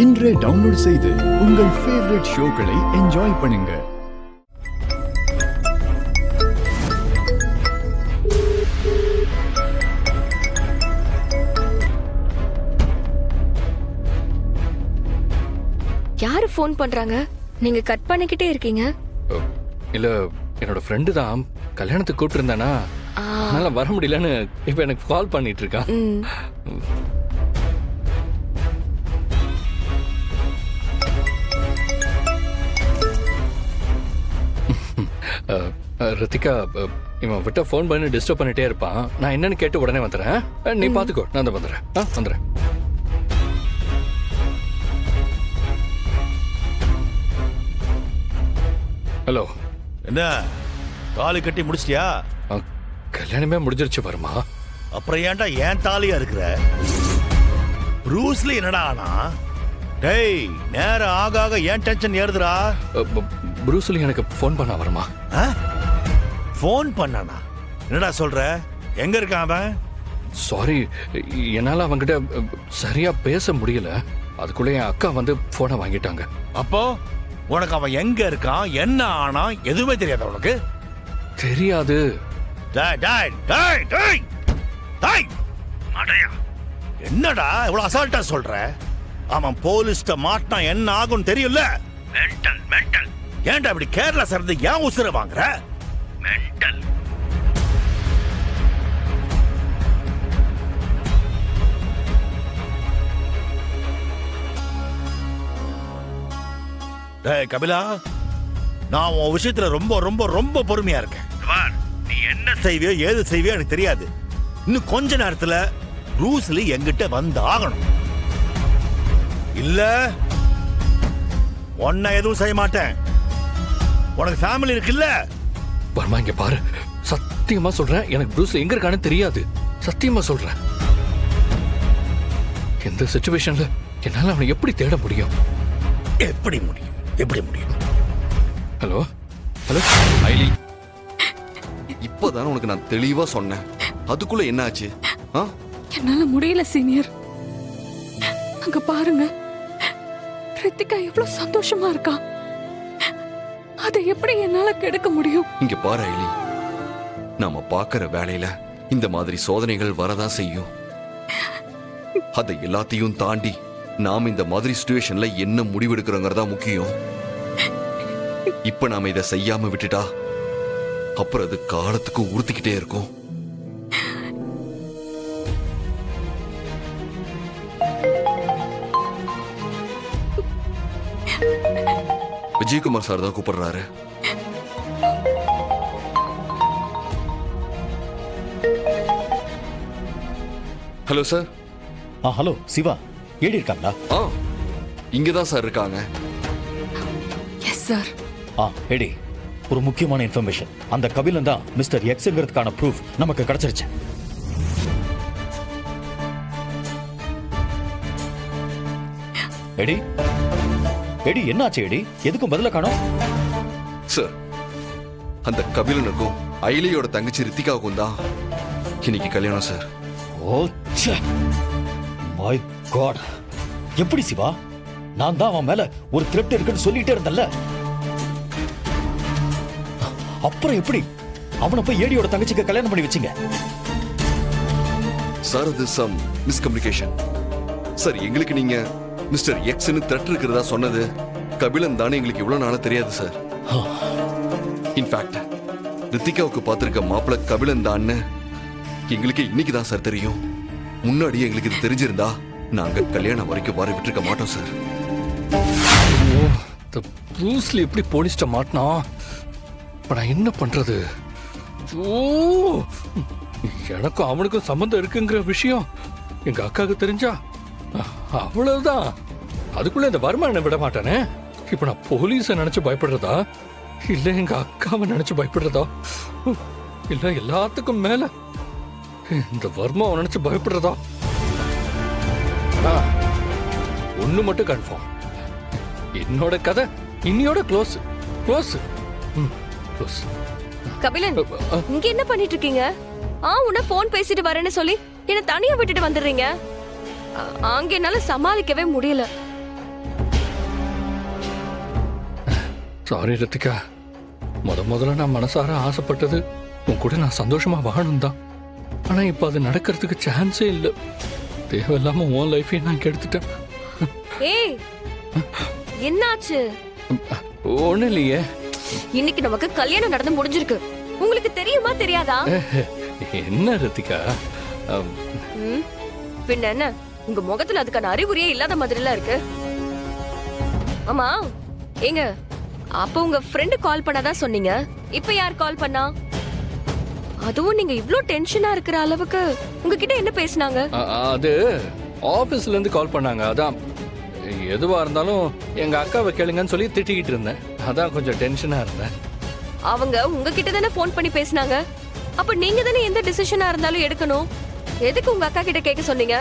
இன்றே டவுன்லோட் செய்து உங்கள் ஃபேவரட் ஷோக்களை என்ஜாய் பண்ணுங்க. யாரு ஃபோன் பண்றாங்க? நீங்க கட் பண்ணிக்கிட்டே இருக்கீங்க. இல்ல, என்னோட ஃப்ரெண்டு தான் கல்யாணத்துக்கு கூப்பிட்டு இருந்தானா, அதனால வர முடியலன்னு இப்ப எனக்கு கால் பண்ணிட்டு இருக்கான். ரித்திகா, இவன் விட்ட ஃபோன் பண்ணி டிஸ்டர்ப் பண்ணிட்டே இருப்பான். நான் என்னன்னு கேட்டு உடனே வந்துடுறேன். நீ பாத்துக்கோ, நான் தான் வந்துடுறேன். வந்துடுறேன். ஹலோ. என்ன தாலி கட்டி முடிச்சிட்டியா? கல்யாணமே முடிஞ்சிருச்சு வருமா. அப்புறம் ஏன்டா ஏன் தாலியா இருக்கிற? ப்ரூஸ்லி என்னடா ஆனா? டேய், நேரம் ஆக ஆக ஏன் டென்ஷன் ஏறுதுடா? ப்ரூஸ்லி எனக்கு ஃபோன் பண்ண வருமா? ஃபோன் பண்ணானா? என்னடா சொல்ற? எங்க இருக்கான் அவன்? சாரி, என்னால அவன்கிட்ட சரியா பேச முடியல. அதுக்குள்ள என் அக்கா வந்து போனை வாங்கிட்டாங்க. அப்போ உனக்கு அவன் எங்க இருக்கான், என்ன ஆனா எதுவுமே தெரியாது உனக்கு? தெரியாது. என்னடா இவ்வளவு அசால்ட்டா சொல்ற? அவன் போலீஸ்ட மாட்டினா என்ன ஆகும் தெரியும்ல? Mental mental. ஏன்டா இப்படி கேரளா சர்ந்து ஏன் உசுர வாங்குற? மென்டல். டேய் கபிலா, நான் உன் விஷயத்துல ரொம்ப ரொம்ப ரொம்ப பொறுமையா இருக்கேன். நீ என்ன செய்வியோ ஏது செய்வியோ எனக்கு தெரியாது. இன்னும் கொஞ்ச நேரத்துல ப்ரூஸ்லி என்கிட்ட வந்து ஆகணும். இல்ல உன்னை எதுவும் செய்ய மாட்டேன். உனக்கு ஃபேமிலி இருக்குல்ல? வர்மா, இங்க பாரு, சத்தியமா சொல்றேன், எனக்கு ப்ரூஸ்லி எங்க இருக்கான்னு தெரியாது. சத்தியமா சொல்றேன். எந்த சிச்சுவேஷன்ல என்னால அவனை எப்படி தேட முடியும்? எப்படி முடியும்? எப்படி முடியும்? ஹலோ ஹலோ ஐலி, இப்போதானே உனக்கு நான் தெளிவா சொன்னேன். அதுக்குள்ள என்ன ஆச்சு? என்னால முடியல சீனியர். அங்க பாருங்க, ரித்திகா எவ்வளவு சந்தோஷமா இருக்கா. அதை எப்படி என்னால கெடுக்க முடியும்? இங்க பாரு ஐலி, நாம பாக்குற வேலையில இந்த மாதிரி சோதனைகள் வரதான் செய்யும். அதை எல்லாத்தையும் தாண்டி நாம இந்த மாதிரி சிச்சுவேஷன்ல என்ன முடிவெடுக்கிறோங்கிறதா முக்கியம். இப்ப நாம இதை செய்யாம விட்டுட்டா அப்புறம் அது காலத்துக்கு உறுத்திக்கிட்டே இருக்கும். விஜயகுமார் சார் தான் கூப்பிடுறாரு. Hello sir. ஹலோ சிவா, ஏடி இருக்காங்களா? இங்கதான் சார் இருக்காங்க. Yes sir. ஏடி, ஒரு முக்கியமான இன்ஃபர்மேஷன். அந்த கபிலன் தான் மிஸ்டர் எக்ஸ்ங்கிறதுக்கான ப்ரூஃப் நமக்கு கிடைச்சிருச்சு. எடி எடி, என்னாச்சு எடி? எதுக்கும் பதில காணோம்? சார், அந்த கபிலனுக்கும் ஐலியோட தங்கச்சி ரித்திகாவுக்கும் தான் இன்னைக்கு கல்யாணம் சார். Oh my God. எப்படி சிவா? நான் தான் அவன் மேல ஒரு த்ரெட் இருக்குன்னு சொல்லிட்டே இருந்தல்ல. அப்புறம் எப்படி அவனை போய் ஏடியோட தங்கச்சிக்கு கல்யாணம் பண்ணி வச்சீங்க? சார், அது சம் மிஸ்கம்யூனிகேஷன். சார், எங்களுக்கு நீங்க மிஸ்டர் எக்ஸ்னு த்ரெட் இருக்கிறதா சொன்னது கபிலன் தானே எங்களுக்கு இவ்வளவு நாளா தெரியாது சார். இன்ஃபேக்ட் ரித்திகாவுக்கு பார்த்திருக்க மாப்பிள்ள கபிலன் தான்னு எங்களுக்கு இன்னைக்கு தான் சார் தெரியும். முன்னாடி எங்களுக்கு இது தெரிஞ்சிருந்தா நாங்க கல்யாணம் வரைக்கும் வர விட்டுருக்க மாட்டோம் சார். ப்ரூஸ்லி எப்படி போலீஸ்ட மாட்டினா? இப்ப நான் என்ன பண்றது? எனக்கும் அவனுக்கும் சம்பந்தம் இருக்குங்கிற விஷயம் எங்க அக்காவுக்கு தெரிஞ்சா அவ்வளவுதான். அதுக்குள்ள இந்த வருமானம் விட மாட்டானே. இப்ப நான் போலீஸ நினைச்சு பயப்படுறதா, இல்ல எங்க அக்காவை நினைச்சு பயப்படுறதா, இல்ல எல்லாத்துக்கும் மேல இந்த வர்மாவை நினைச்சு பயப்படுறதா? ஒண்ணு மட்டும் கன்ஃபார்ம், என்னோட கதை இன்னியோட க்ளோஸ் க்ளோஸ் க்ளோஸ். கபிலன், இங்க என்ன பண்ணிட்டு இருக்கீங்க? உன்ன போன் பேசிட்டு வரேன்னு சொல்லி என்ன தனியா விட்டுட்டு வந்துடுறீங்க. அங்க என்னால சமாளிக்கவே முடியல. சாரி ரித்திகா. முதல்ல நான் மனசார ஆசைப்பட்டது உன் கூட நான் சந்தோஷமா வாழணும் தான். ஆனா இப்ப அது நடக்கிறதுக்கு சான்ஸே இல்லை. தேவையில்லாம உன் லைஃபையும் நான் கெடுத்துட்டேன். ஏய், என்னாச்சு? ஒண்ணு இல்லையே. இன்னைக்கு நமக்கு கல்யாணம் நடந்து முடிஞ்சிருக்கு. உங்களுக்கு தெரியுமா தெரியாதா? என்ன ரித்திகா? ம், பின்ன என்ன, உங்க முகத்துல அதுக்கான அறிகுறியே இல்லாத மாதிரிலாம் இருக்கு. ஆமா ஏங்க, அப்ப உங்க ஃப்ரெண்டு கால் பண்ணாதான் சொன்னீங்க. இப்ப யார் கால் பண்ணா? அதுவும் நீங்க இவ்ளோ டென்ஷனா இருக்கிற அளவுக்கு உங்ககிட்ட என்ன பேசுனாங்க? அது ஆபீஸ்ல இருந்து கால் பண்ணாங்க. அதான் எதுவா இருந்தாலும் எங்க அக்காவை கேளுங்கன்னு சொல்லி திட்டிக்கிட்டு இருந்தேன். அதான் கொஞ்சம் டென்ஷனா இருந்தேன். அவங்க உங்ககிட்ட தானே ஃபோன் பண்ணி பேசுனாங்க. அப்ப நீங்க தானே எந்த டிசிஷனா இருந்தாலும் எடுக்கணும். எதுக்கு உங்க அக்கா கிட்ட கேட்க சொன்னீங்க?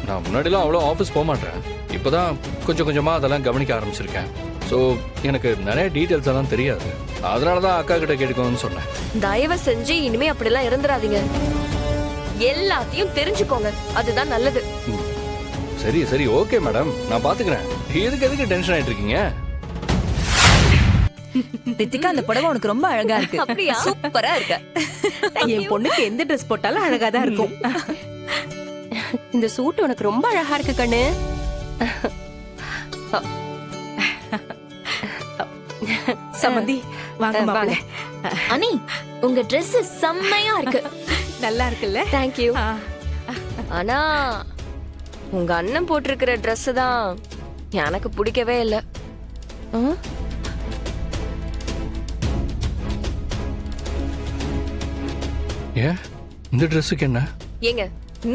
நான் முன்னாடிலாம் அவ்வளோ ஆஃபீஸ் போக மாட்டேன். இப்போதான் கொஞ்சம் கொஞ்சமா அதெல்லாம் கவனிக்க ஆரம்பிச்சிருக்கேன். ஸோ எனக்கு நிறைய டீட்டெயில்ஸ் எல்லாம் தெரியாது. அதனால தான் அக்கா கிட்ட கேட்கணும்னு சொன்னேன். தயவு செஞ்சு இனிமே அப்படிலாம் இருந்துராதீங்க. எல்லாத்தையும் தெரிஞ்சுக்கோங்க, அதுதான் நல்லது. சரி சரி, ஓகே மேடம், நான் பாத்துக்கிறேன். எதுக்கு டென்ஷன் ஆயிட்டு இருக்கீங்க? ரித்திகா, அந்த புடவை உனக்கு ரொம்ப அழகா இருக்கு. அப்படியா? சூப்பரா இருக்கு. என் பொண்ணுக்கு எந்த ட்ரெஸ் போட்டாலும் அழகா தான் இருக்கும். இந்த சூட் உனக்கு ரொம்ப அழகா இருக்கு கண்ணு. சமந்தி, வாங்க மாப்பிள்ளை. அனி, உங்க Dress செம்மையா இருக்கு. நல்லா இருக்குல்ல? Thank you. ஆனா உங்க அண்ணன் போட்டிருக்கிற Dress தான் எனக்கு பிடிக்கவே இல்லை. ஏன் இந்த ட்ரெஸ்ஸுக்கு என்ன? ஏங்க,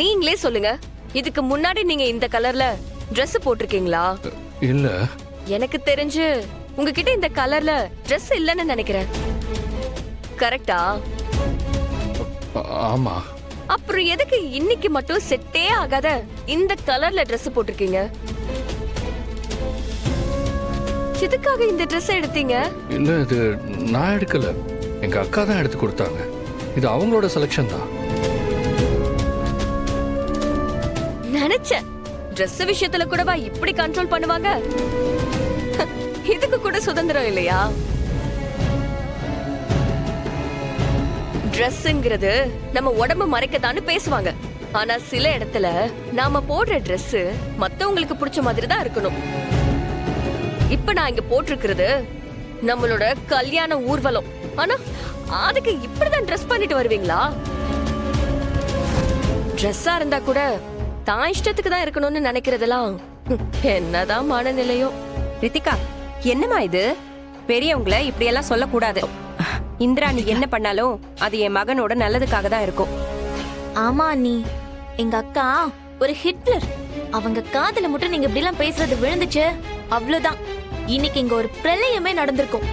நீங்களே சொல்லுங்க, இதுக்கு முன்னாடி நீங்க இந்த கலர்ல Dress போட்டிருக்கீங்களா? இல்ல. எனக்கு தெரிஞ்சு உங்ககிட்ட இந்த கலர்ல Dress இல்லைன்னு நினைக்கிறேன். கரெக்டா? ஆமா. அப்புறம் எதுக்கு இன்னைக்கு மட்டும் செட்டே ஆகாத இந்த கலர்ல Dress போட்டிருக்கீங்க? எதுக்காக இந்த Dress எடுத்தீங்க? இல்ல, இது நான் எடுக்கல. எங்க அக்கா தான் எடுத்து கொடுத்தாங்க. இது அவங்களோட செலக்ஷன் தான். நினைச்சேன், Dress விஷயத்துல கூடவா இப்படி கண்ட்ரோல் பண்ணுவாங்க? இதுக்கு கூட சுதந்திரம் இல்லையா? Dressங்கிறது நம்ம உடம்ப மறைக்கத்தான்னு பேசுவாங்க. ஆனா சில இடத்துல நாம போடுற Dress மத்தவங்களுக்கு பிடிச்ச மாதிரி தான் இருக்கணும். இப்ப நான் இங்க போட்டிருக்கிறது நம்மளோட கல்யாண ஊர்வலம். ஆனா அதுக்கு இப்படிதான் Dress பண்ணிட்டு வருவீங்களா? Dress-ஆ இருந்தா கூட தான் இஷ்டத்துக்கு தான் இருக்கணும்னு நினைக்கிறதெல்லாம் என்னதான் மனநிலையோ. ரித்திகா, என்னம்மா இது? பெரியவங்கள இப்படி எல்லாம் சொல்லக்கூடாது. இந்திராணி என்ன பண்ணாலும் அது என் மகனோட நல்லதுக்காக தான் இருக்கும். ஆமா அண்ணி, எங்க அக்கா ஒரு ஹிட்லர். அவங்க காதுல மட்டும் நீங்க இப்படி எல்லாம் பேசுறது விழுந்துச்சு, அவ்வளவுதான். இன்னைக்கு இங்க ஒரு பிரளயமே நடந்திருக்கும்.